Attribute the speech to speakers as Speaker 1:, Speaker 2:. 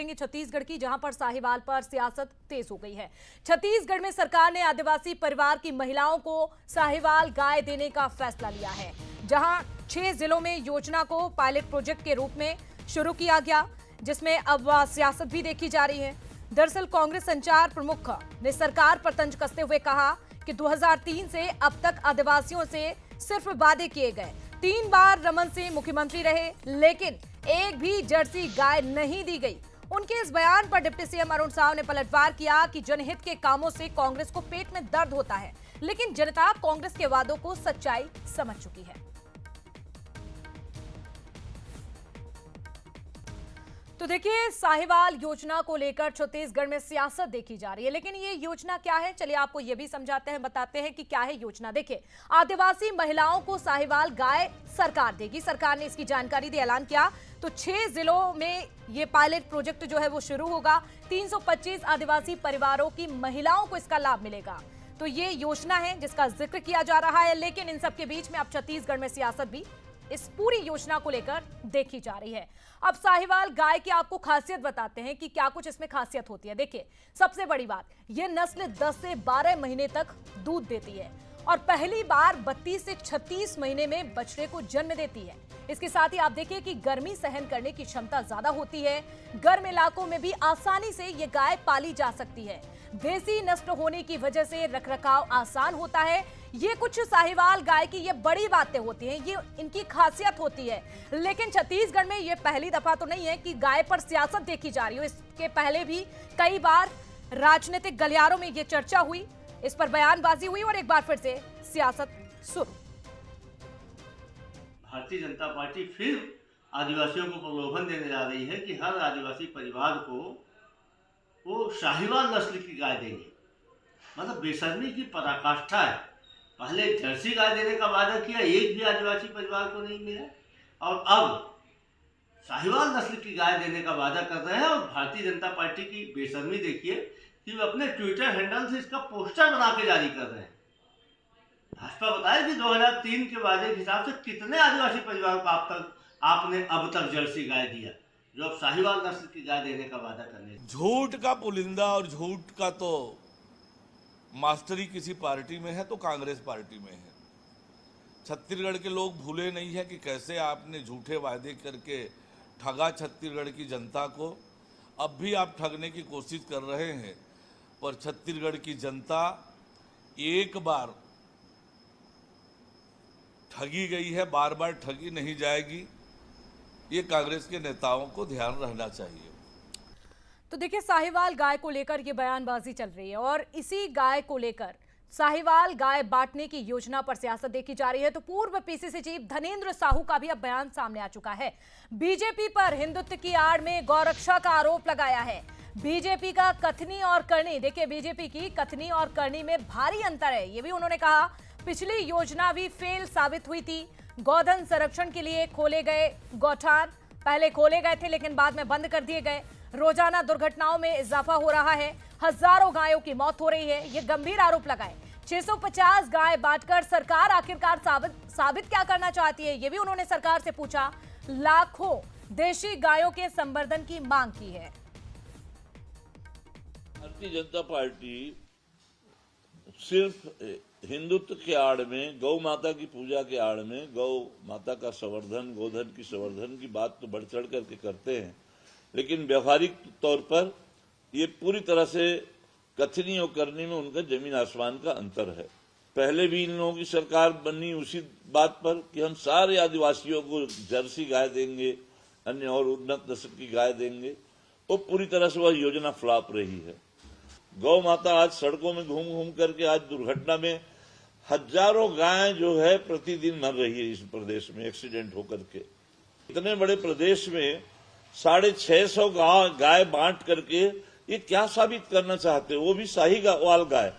Speaker 1: करेंगे छत्तीसगढ़ की, जहां पर साहिवाल पर सियासत तेज हो गई है। छत्तीसगढ़ में सरकार ने आदिवासी परिवार की महिलाओं को साहिवाल गाय देने का फैसला लिया है, जहां 6 जिलों में योजना को पायलट प्रोजेक्ट के रूप में शुरू किया गया, जिसमें अब सियासत भी देखी जा रही है। दरअसल कांग्रेस संचार प्रमुख ने सरकार पर तंज कसते हुए कहा कि 2003 से अब तक आदिवासियों से सिर्फ वादे किए गए। 3 बार रमन सिंह मुख्यमंत्री रहे, लेकिन एक भी जर्सी गाय नहीं दी गई। उनके इस बयान पर डिप्टी सीएम अरुण साव ने पलटवार किया कि जनहित के कामों से कांग्रेस को पेट में दर्द होता है, लेकिन जनता कांग्रेस के वादों को सच्चाई समझ चुकी है। तो देखिए, साहिवाल योजना को लेकर छत्तीसगढ़ में सियासत देखी जा रही है, लेकिन ये योजना क्या है, चलिए आपको ये भी समझाते हैं, बताते हैं कि क्या है योजना। देखिए, आदिवासी महिलाओं को साहिवाल गाय सरकार देगी। सरकार ने इसकी जानकारी दी, ऐलान किया। तो 6 जिलों में ये पायलट प्रोजेक्ट जो है वो शुरू होगा। 325 आदिवासी परिवारों की महिलाओं को इसका लाभ मिलेगा। तो ये योजना है जिसका जिक्र किया जा रहा है, लेकिन इन सबके बीच में अब छत्तीसगढ़ में सियासत भी इस पूरी योजना को लेकर देखी जा रही है। अब साहिवाल गाय की आपको खासियत बताते हैं कि क्या कुछ इसमें खासियत होती है। देखिए, सबसे बड़ी बात, यह नस्ल 10 से 12 महीने तक दूध देती है और पहली बार 32 से 36 महीने में बछड़े को जन्म देती है। इसके साथ ही आप देखिए कि गर्मी सहन करने की क्षमता ज्यादा होती है। गर्म इलाकों में भी आसानी से ये गाय पाली जा सकती है। देसी नस्ल होने की वजह से रखरखाव आसान होता है। ये कुछ साहिवाल गाय की ये बड़ी बातें होती हैं, ये इनकी खासियत होती है। लेकिन छत्तीसगढ़ में ये पहली दफा तो नहीं है कि गाय पर सियासत देखी जा रही हो। इसके पहले भी कई बार राजनीतिक गलियारों में ये चर्चा हुई, इस पर बयानबाजी हुई और एक बार फिर से सियासत शुरू।
Speaker 2: भारतीय जनता पार्टी फिर आदिवासियों को प्रलोभन देने जा रही है कि हर आदिवासी परिवार को वो शाहीवाल नस्ल की गाय देंगे। मतलब बेशर्मी की पराकाष्ठा है। पहले जर्सी गाय देने का वादा किया, एक भी आदिवासी परिवार को नहीं मिला, और अब शाहीवाल नस्ल की गाय देने का वादा कर रहे हैं। और भारतीय जनता पार्टी की बेशर्मी देखिए कि वे अपने ट्विटर हैंडल से इसका पोस्टर बना के जारी कर रहे हैं। भाजपा बताए कि 2003 के वादे के हिसाब से कितने आदिवासी परिवारों को आपने अब तक जर्सी गाय दिया, जो अब साहिवाल नस्ल की गाय देने का वादा करने।
Speaker 3: झूठ का पुलिंदा और झूठ का तो मास्टरी किसी पार्टी में है तो कांग्रेस पार्टी में है। छत्तीसगढ़ के लोग भूले नहीं है कि कैसे आपने झूठे वादे करके ठगा छत्तीसगढ़ की जनता को। अब भी आप ठगने की कोशिश कर रहे हैं, पर छत्तीसगढ़ की जनता एक बार ठगी गई है, बार बार ठगी नहीं जाएगी। ये कांग्रेस के नेताओं को ध्यान रहना चाहिए।
Speaker 1: तो देखिए, साहिवाल गाय को लेकर ये बयानबाजी चल रही है और इसी गाय को लेकर साहिवाल गाय बांटने की योजना पर सियासत देखी जा रही है। तो पूर्व पीसीसी चीफ धनेंद्र साहू का भी अब बयान सामने आ चुका है। बीजेपी पर हिंदुत्व की आड़ में गौरक्षा का आरोप लगाया है। बीजेपी का कथनी और करनी, देखिए बीजेपी की कथनी और करनी में भारी अंतर है, ये भी उन्होंने कहा। पिछली योजना भी फेल साबित हुई थी। गौधन संरक्षण के लिए खोले गए गौठान पहले खोले गए थे, लेकिन बाद में बंद कर दिए गए। रोजाना दुर्घटनाओं में इजाफा हो रहा है, हजारों गायों की मौत हो रही है, ये गंभीर आरोप लगाए। 650 गाय बांटकर सरकार आखिरकार साबित क्या करना चाहती है, ये भी उन्होंने सरकार से पूछा। लाखों देशी गायों के संवर्धन की मांग की है।
Speaker 4: भारतीय जनता पार्टी सिर्फ हिंदुत्व के आड़ में, गौ माता की पूजा के आड़ में, गौ माता का संवर्धन, गोधन की संवर्धन की बात तो बढ़ चढ़ करके करते हैं, लेकिन व्यवहारिक तौर पर ये पूरी तरह से कथनी और करनी में उनका जमीन आसमान का अंतर है। पहले भी इन लोगों की सरकार बनी उसी बात पर कि हम सारे आदिवासियों को जर्सी गाय देंगे, अन्य और उन्नत नस्ल की गाय देंगे, वो पूरी तरह से वह योजना फ्लॉप रही है। गौ माता आज सड़कों में घूम घूम करके आज दुर्घटना में हजारों गायें जो है प्रतिदिन मर रही है इस प्रदेश में एक्सीडेंट होकर के। इतने बड़े प्रदेश में 650 गाय बांट करके ये क्या साबित करना चाहते हो? वो भी शाहीवाल गाय।